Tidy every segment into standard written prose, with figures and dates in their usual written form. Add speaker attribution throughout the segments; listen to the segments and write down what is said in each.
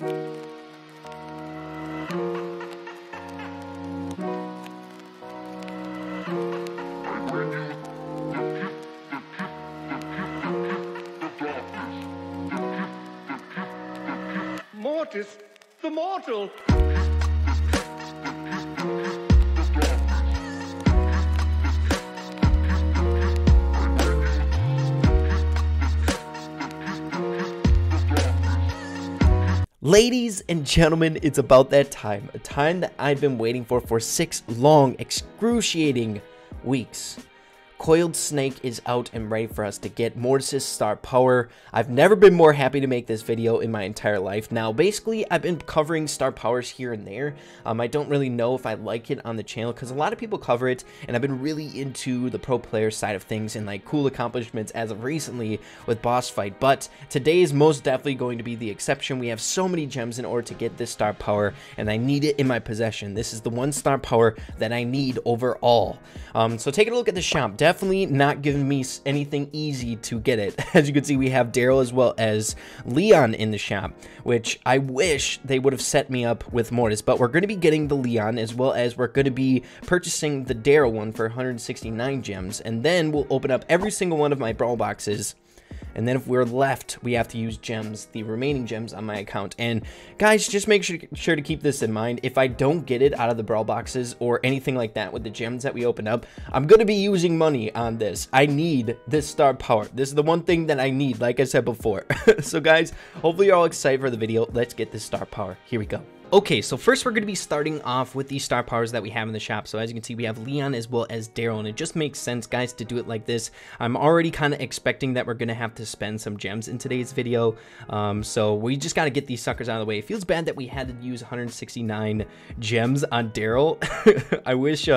Speaker 1: Mortis, the mortal!
Speaker 2: Ladies and gentlemen, it's about that time, a time that I've been waiting for 6 long, excruciating weeks. Coiled Snake is out and ready for us to get Mortis' star power. I've never been more happy to make this video in my entire life. Now, basically, I've been covering star powers here and there. I don't really know if I like it on the channel because a lot of people cover it, and I've been really into the pro player side of things and like cool accomplishments as of recently with boss fight. But today is most definitely going to be the exception. We have so many gems in order to get this star power, and I need it in my possession. This is the one star power that I need overall. So taking a look at the shop, definitely not giving me anything easy to get it. As you can see, we have Daryl as well as Leon in the shop, which I wish they would have set me up with Mortis, but we're going to be getting the Leon as well as we're going to be purchasing the Daryl one for 169 gems, and then we'll open up every single one of my Brawl boxes. And then if we're left, we have to use gems, the remaining gems on my account. And guys, just make sure to keep this in mind. If I don't get it out of the Brawl boxes or anything like that with the gems that we open up, I'm going to be using money on this. I need this star power. This is the one thing that I need, like I said before. So guys, hopefully you're all excited for the video. Let's get this star power. Here we go. Okay, so first we're going to be starting off with these star powers that we have in the shop. So as you can see, we have Leon as well as Daryl, and it just makes sense, guys, to do it like this. I'm already kind of expecting that we're going to have to spend some gems in today's video. So we just got to get these suckers out of the way. It feels bad that we had to use 169 gems on Daryl. I wish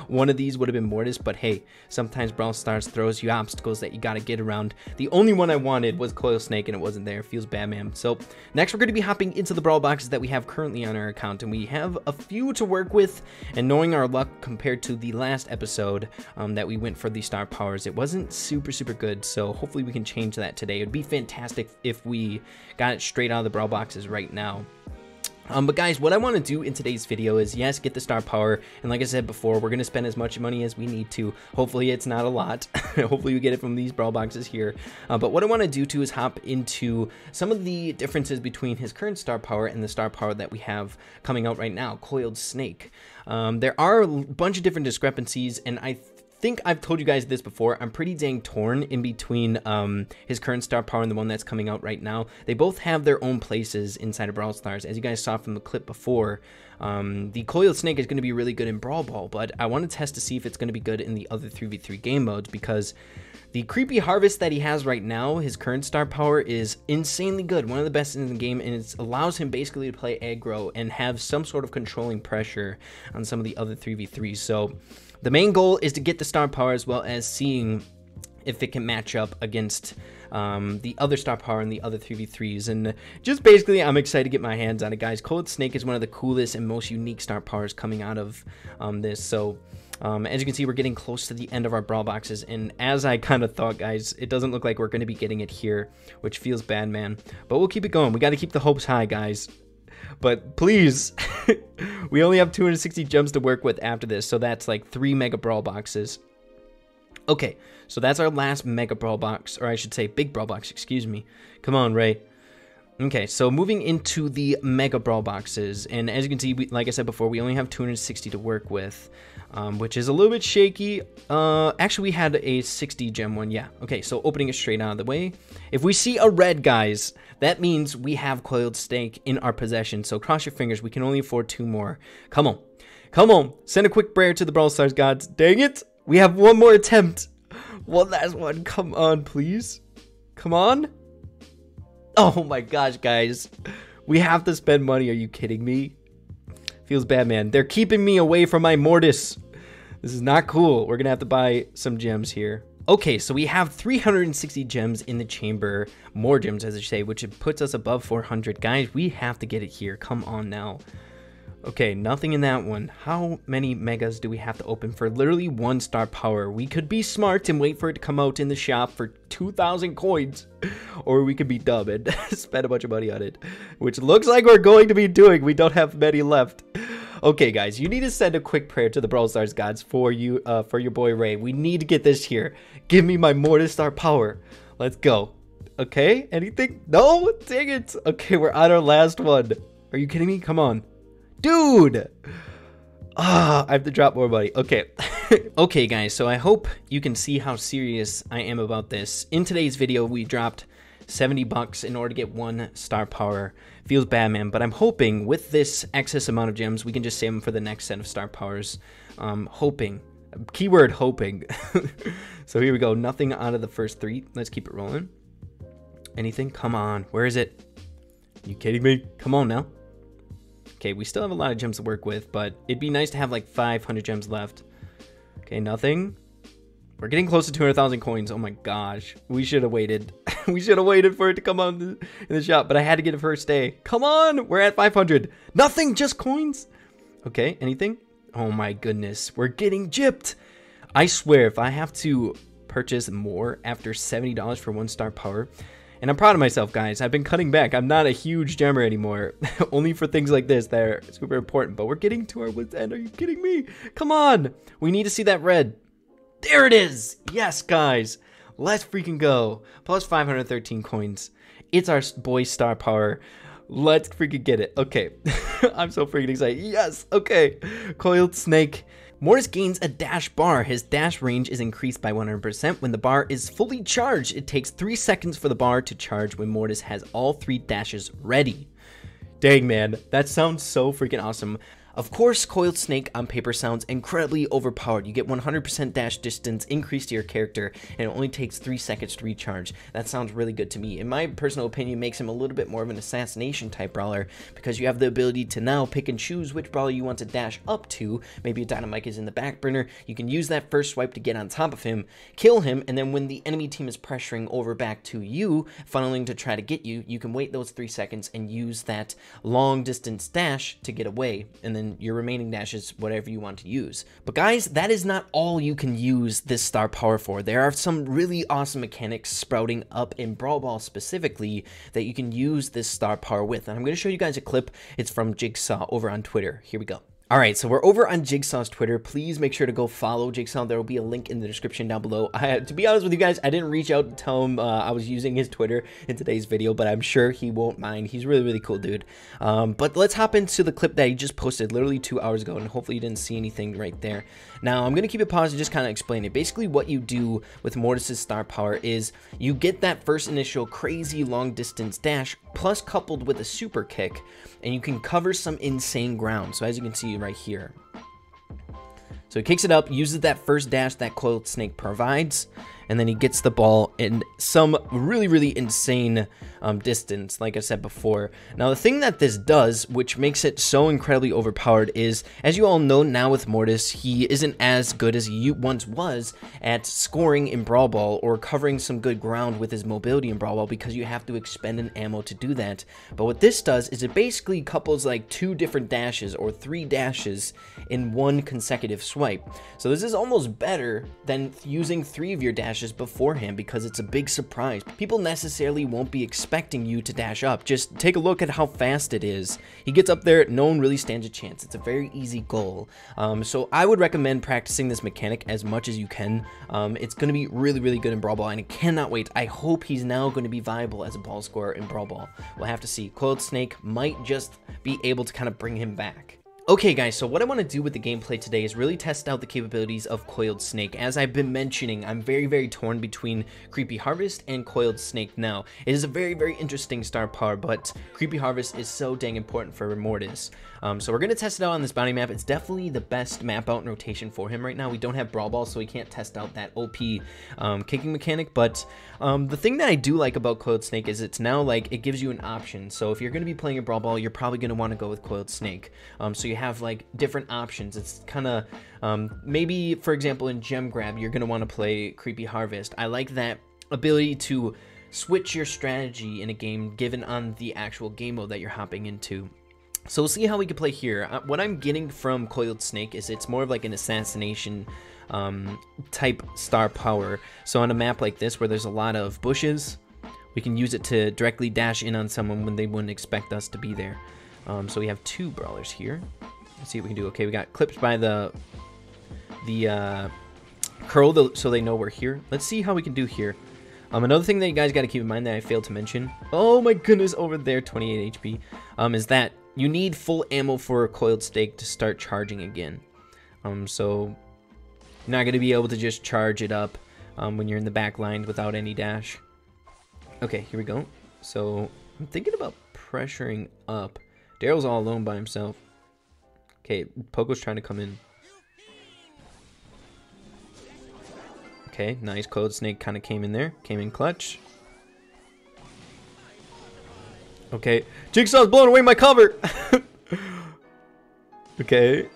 Speaker 2: one of these would have been Mortis, but hey, sometimes Brawl Stars throws you obstacles that you got to get around. The only one I wanted was Coiled Snake, and it wasn't there. Feels bad, man. So next we're going to be hopping into the Brawl boxes that we have currently on our account, and we have a few to work with. And knowing our luck compared to the last episode that we went for the star powers, it wasn't super good, so hopefully we can change that today. It would be fantastic if we got it straight out of the Brawl boxes right now. But guys, what I want to do in today's video is, yes, get the star power, and like I said before, we're going to spend as much money as we need to. Hopefully it's not a lot. Hopefully we get it from these Brawl boxes here. But what I want to do too is hop into some of the differences between his current star power and the star power that we have coming out right now, Coiled Snake. There are a bunch of different discrepancies, and I think I've told you guys this before. I'm pretty dang torn in between his current star power and the one that's coming out right now. They both have their own places inside of Brawl Stars. As you guys saw from the clip before, the Coiled Snake is going to be really good in Brawl Ball, but I want to test to see if it's going to be good in the other 3v3 game modes, because the Creepy Harvest that he has right now, his current star power, is insanely good, one of the best in the game, and it allows him basically to play aggro and have some sort of controlling pressure on some of the other 3v3s. So the main goal is to get the star power as well as seeing if it can match up against the other star power and the other 3v3s. And just basically, I'm excited to get my hands on it, guys. Coiled Snake is one of the coolest and most unique star powers coming out of this. So as you can see, we're getting close to the end of our Brawl boxes, and as I kind of thought, guys, it doesn't look like we're going to be getting it here, which feels bad, man. But we'll keep it going. We got to keep the hopes high, guys. But please, we only have 260 gems to work with after this, so that's like 3 Mega Brawl boxes. Okay, so that's our last Mega Brawl box, or I should say Big Brawl box, excuse me. Come on, Ray. Okay, so moving into the Mega Brawl boxes, and as you can see, like I said before, we only have 260 to work with, which is a little bit shaky. Actually, we had a 60 gem one, yeah. Okay, so opening it straight out of the way. If we see a red, guys, that means we have Coiled Snake in our possession, so cross your fingers. We can only afford 2 more. Come on. Come on. Send a quick prayer to the Brawl Stars gods. Dang it. We have one more attempt. One last one. Come on, please. Come on. Oh my gosh, guys. We have to spend money. Are you kidding me? Feels bad, man. They're keeping me away from my Mortis. This is not cool. We're going to have to buy some gems here. Okay, so we have 360 gems in the chamber. More gems, as I say, which puts us above 400. Guys, we have to get it here. Come on now. Okay, nothing in that one. How many megas do we have to open for literally 1 star power? We could be smart and wait for it to come out in the shop for 2,000 coins. Or we could be dumb and spend a bunch of money on it. Which looks like we're going to be doing. We don't have many left. Okay, guys, you need to send a quick prayer to the Brawl Stars gods for you, for your boy Ray. We need to get this here. Give me my Mortis star power. Let's go. Okay, anything? No? Dang it. Okay, we're on our last one. Are you kidding me? Come on. Dude! I have to drop more money. Okay. Okay, guys, so I hope you can see how serious I am about this. In today's video, we dropped 70 bucks in order to get 1 star power. Feels bad, man, but I'm hoping with this excess amount of gems, we can just save them for the next set of star powers. Hoping. Keyword hoping. So here we go. Nothing out of the first 3. Let's keep it rolling. Anything? Come on. Where is it? You kidding me? Come on now. Okay, we still have a lot of gems to work with, but it'd be nice to have like 500 gems left. Okay, nothing. We're getting close to 200,000 coins. Oh my gosh. We should have waited. We should have waited for it to come out in the shop, but I had to get it first day. Come on! We're at 500. Nothing, just coins. Okay, anything? Oh my goodness. We're getting gypped. I swear, if I have to purchase more after $70 for 1 star power, and I'm proud of myself, guys. I've been cutting back. I'm not a huge gemmer anymore. Only for things like this that are super important. But we're getting to our wit's end. Are you kidding me? Come on. We need to see that red. There it is. Yes, guys. Let's freaking go. Plus 513 coins. It's our boy star power. Let's freaking get it. Okay. I'm so freaking excited. Yes. Okay. Coiled snake. Mortis gains a dash bar. His dash range is increased by 100% when the bar is fully charged. It takes 3 seconds for the bar to charge when Mortis has all 3 dashes ready. Dang, man. That sounds so freaking awesome. Of course, Coiled Snake on paper sounds incredibly overpowered. You get 100% dash distance increase to your character, and it only takes 3 seconds to recharge. That sounds really good to me. In my personal opinion, makes him a little bit more of an assassination type brawler, because you have the ability to now pick and choose which brawler you want to dash up to. Maybe a Dynamite is in the back burner. You can use that first swipe to get on top of him, kill him, and then when the enemy team is pressuring over back to you, funneling to try to get you, you can wait those 3 seconds and use that long distance dash to get away, and then your remaining dashes, whatever you want to use. But guys, that is not all you can use this star power for. There are some really awesome mechanics sprouting up in Brawl Ball specifically that you can use this star power with. And I'm going to show you guys a clip. It's from Jigsaw over on Twitter. Here we go. Alright, so we're over on Jigsaw's Twitter. Please make sure to go follow Jigsaw. There will be a link in the description down below. To be honest with you guys, I didn't reach out and tell him I was using his Twitter in today's video, but I'm sure he won't mind. He's really, really cool, dude. But let's hop into the clip that he just posted literally 2 hours ago, and hopefully you didn't see anything right there. Now, I'm going to keep it paused and just kind of explain it. Basically, what you do with Mortis' star power is you get that first initial crazy long distance dash, plus coupled with a super kick, and you can cover some insane ground. So as you can see right here. So he kicks it up, uses that first dash that Coiled Snake provides, and then he gets the ball in some really, really insane distance, like I said before. Now, the thing that this does, which makes it so incredibly overpowered, is, as you all know now with Mortis, he isn't as good as he once was at scoring in Brawl Ball or covering some good ground with his mobility in Brawl Ball, because you have to expend an ammo to do that. But what this does is it basically couples like 2 different dashes or 3 dashes in one consecutive swipe. So this is almost better than using 3 of your dashes beforehand, because it's a big surprise. People necessarily won't be expecting you to dash up. Just take a look at how fast it is. He gets up there, no one really stands a chance. It's a very easy goal. So I would recommend practicing this mechanic as much as you can. It's going to be really, really good in Brawl Ball, and I cannot wait. I hope he's now going to be viable as a ball scorer in Brawl Ball. We'll have to see. Coiled Snake might just be able to kind of bring him back. Okay guys, so what I want to do with the gameplay today is really test out the capabilities of Coiled Snake. As I've been mentioning, I'm very, very torn between Creepy Harvest and Coiled Snake now. It is a very, very interesting star power, but Creepy Harvest is so dang important for Mortis. So we're going to test it out on this bounty map. It's definitely the best map out in rotation for him right now. We don't have Brawl Ball, so we can't test out that OP kicking mechanic, but the thing that I do like about Coiled Snake is it's now like it gives you an option. So if you're going to be playing a Brawl Ball, you're probably going to want to go with Coiled Snake. So you have like different options. It's kind of maybe, for example, in Gem Grab, you're going to want to play Creepy Harvest. I like that ability to switch your strategy in a game given on the actual game mode that you're hopping into. So we'll see how we can play here. What I'm getting from Coiled Snake is it's more of like an assassination type star power. So on a map like this where there's a lot of bushes, we can use it to directly dash in on someone when they wouldn't expect us to be there. So we have 2 brawlers here. Let's see what we can do. Okay, we got clipped by the curl so they know we're here. Let's see how we can do here. Another thing that you guys got to keep in mind that I failed to mention, oh my goodness, over there, 28 HP, is that you need full ammo for a Coiled Snake to start charging again. So you're not going to be able to just charge it up when you're in the back line without any dash. Okay, here we go. So I'm thinking about pressuring up. Daryl's all alone by himself. Okay, Poco's trying to come in. Okay, nice. Coiled Snake kind of came in there. Came in clutch. Okay. Jigsaw's blowing away my cover! Okay.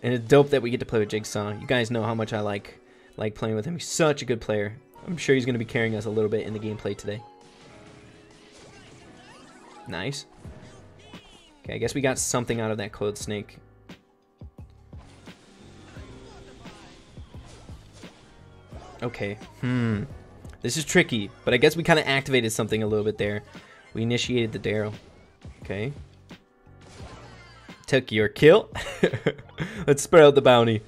Speaker 2: And it's dope that we get to play with Jigsaw. You guys know how much I like playing with him. He's such a good player. I'm sure he's going to be carrying us a little bit in the gameplay today. Nice. Okay, I guess we got something out of that Coiled Snake. Okay, this is tricky, but I guess we kind of activated something a little bit there. We initiated the Daryl. Okay. Took your kill. Let's spread out the bounty.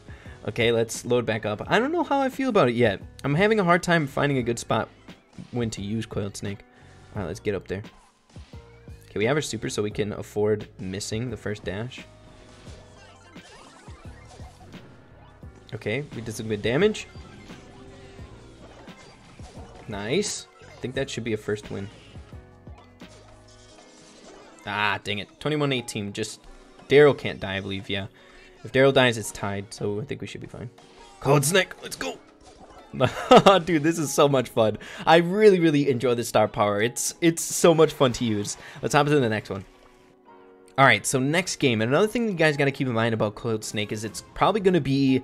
Speaker 2: Okay, let's load back up. I don't know how I feel about it yet. I'm having a hard time finding a good spot when to use Coiled Snake. Alright, let's get up there. Okay, we have our super so we can afford missing the first dash. Okay, we did some good damage. Nice. I think that should be a first win. Ah, dang it. 21-18. Just Daryl can't die, I believe. Yeah. If Daryl dies, it's tied. So I think we should be fine. Coiled Snake. Let's go. Dude, this is so much fun. I really, really enjoy the star power. It's so much fun to use. Let's hop into the next one. Alright, so next game. And another thing you guys got to keep in mind about Coiled Snake is it's probably going to be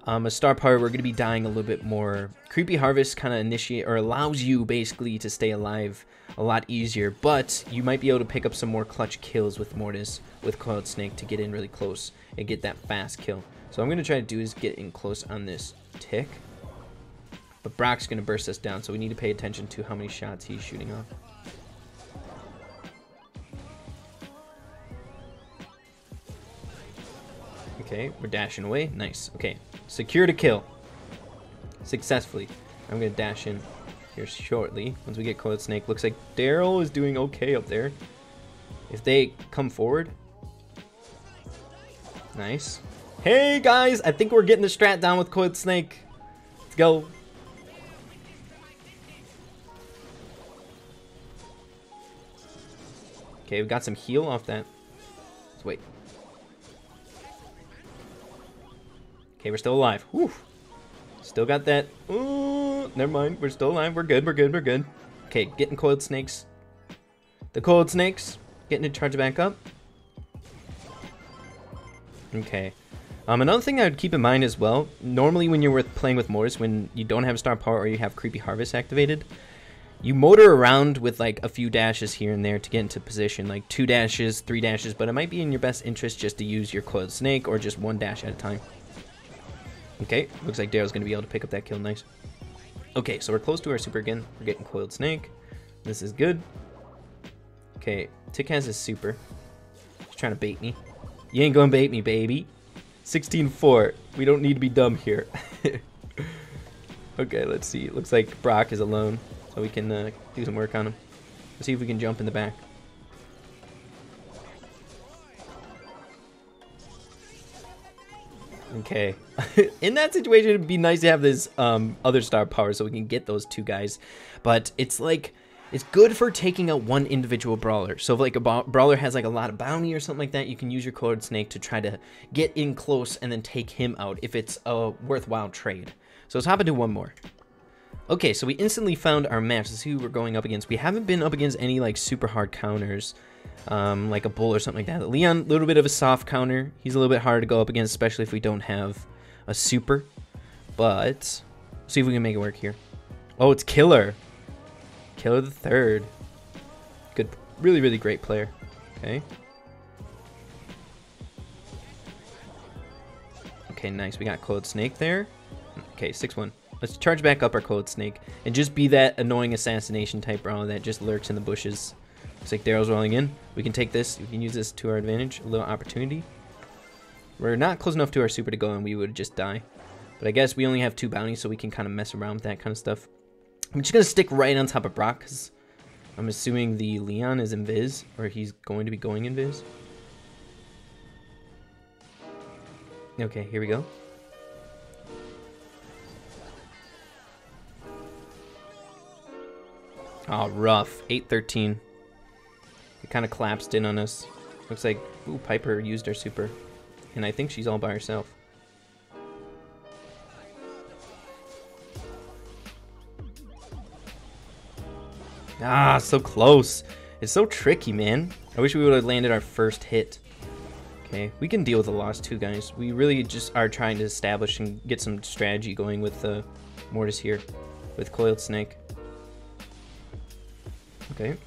Speaker 2: a star power. We're going to be dying a little bit more. Creepy Harvest kind of initiate or allows you basically to stay alive a lot easier, but you might be able to pick up some more clutch kills with Mortis with Coiled Snake to get in really close and get that fast kill. So what I'm going to try to do is get in close on this tick, but Brock's going to burst us down, so we need to pay attention to how many shots he's shooting off. Okay, we're dashing away. Nice. Okay, secured a kill successfully. I'm gonna dash in here shortly once we get Coiled Snake. Looks like Daryl is doing okay up there. If they come forward, nice. Hey guys, I think we're getting the strat down with Coiled Snake. Let's go. Okay, we got some heal off that. Let's wait. Okay, we're still alive. Whew. Still got that. Ooh, never mind. We're still alive. We're good. We're good. We're good. Okay, getting Coiled Snakes. The Coiled Snakes. Getting it charged back up. Okay. Another thing I would keep in mind as well. Normally when you're playing with Mortis, when you don't have star power or you have Creepy Harvest activated, you motor around with like a few dashes here and there to get into position. Like 2 dashes, 3 dashes. But it might be in your best interest just to use your Coiled Snake or just 1 dash at a time. Okay, looks like Daryl's going to be able to pick up that kill. Nice. Okay, so we're close to our super again. We're getting Coiled Snake. This is good. Okay, Tick has his super. He's trying to bait me. You ain't going to bait me, baby. 16-4. We don't need to be dumb here. Okay, let's see. It looks like Brock is alone, so we can do some work on him. Let's see if we can jump in the back. Okay. In that situation, it'd be nice to have this other star power so we can get those 2 guys. But it's like, it's good for taking out one individual brawler. So if like a brawler has like a lot of bounty or something like that, you can use your Coiled Snake to try to get in close and then take him out if it's a worthwhile trade. So let's hop into one more. Okay, so we instantly found our match. Let's see who we're going up against. We haven't been up against any like super hard counters. Like a bull or something like that. Leon, a little bit of a soft counter. He's a little bit harder to go up against, especially if we don't have a super. But see if we can make it work here. Oh, it's Killer. Killer the third. Good, really, really great player. Okay. Okay, nice. We got Coiled Snake there. Okay, 6-1. Let's charge back up our Coiled Snake and just be that annoying assassination type brawler that just lurks in the bushes. Looks like Daryl's rolling in. We can take this. We can use this to our advantage. A little opportunity. We're not close enough to our super to go and we would just die. But I guess we only have 2 bounties, so we can kind of mess around with that kind of stuff. I'm just going to stick right on top of Brock because I'm assuming the Leon is invis, or he's going to be going invis. Okay, here we go. Oh, rough. 8-13. It kind of collapsed in on us. Looks like, ooh, Piper used her super. And I think she's all by herself. Ah, so close. It's so tricky, man. I wish we would have landed our first hit. Okay, we can deal with the loss too, guys. We really just are trying to establish and get some strategy going with Mortis here. With Coiled Snake. Okay.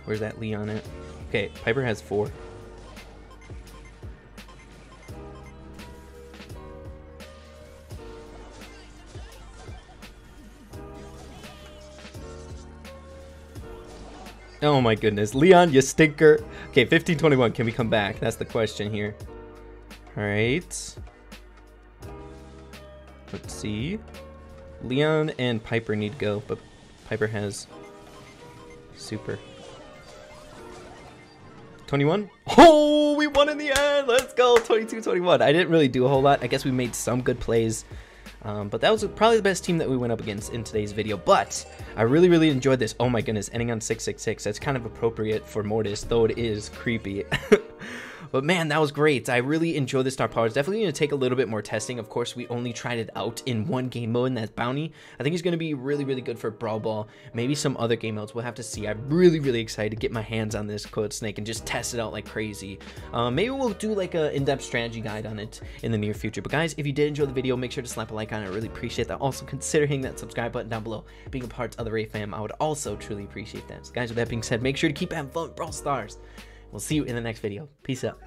Speaker 2: Where's that Leon at? Okay, Piper has 4. Oh my goodness. Leon, you stinker. Okay, 15-21. Can we come back? That's the question here. Alright. Let's see. Leon and Piper need to go, but Piper has super. 21. Oh, we won in the end. Let's go. 22-21. I didn't really do a whole lot. I guess we made some good plays. But that was probably the best team that we went up against in today's video. But I really enjoyed this. Oh my goodness, ending on 666. That's kind of appropriate for Mortis, though it is creepy. But man, that was great. I really enjoyed the star power. It's definitely going to take a little bit more testing. Of course, we only tried it out in 1 game mode, and that's Bounty. I think it's going to be really good for Brawl Ball. Maybe some other game modes. We'll have to see. I'm really excited to get my hands on this Coiled Snake and just test it out like crazy. Maybe we'll do like an in-depth strategy guide on it in the near future. But guys, if you did enjoy the video, make sure to slap a like on it. I really appreciate that. Also, consider hitting that subscribe button down below. Being a part of the Ray fam, I would also truly appreciate that. So guys, with that being said, make sure to keep having fun with Brawl Stars. We'll see you in the next video. Peace out.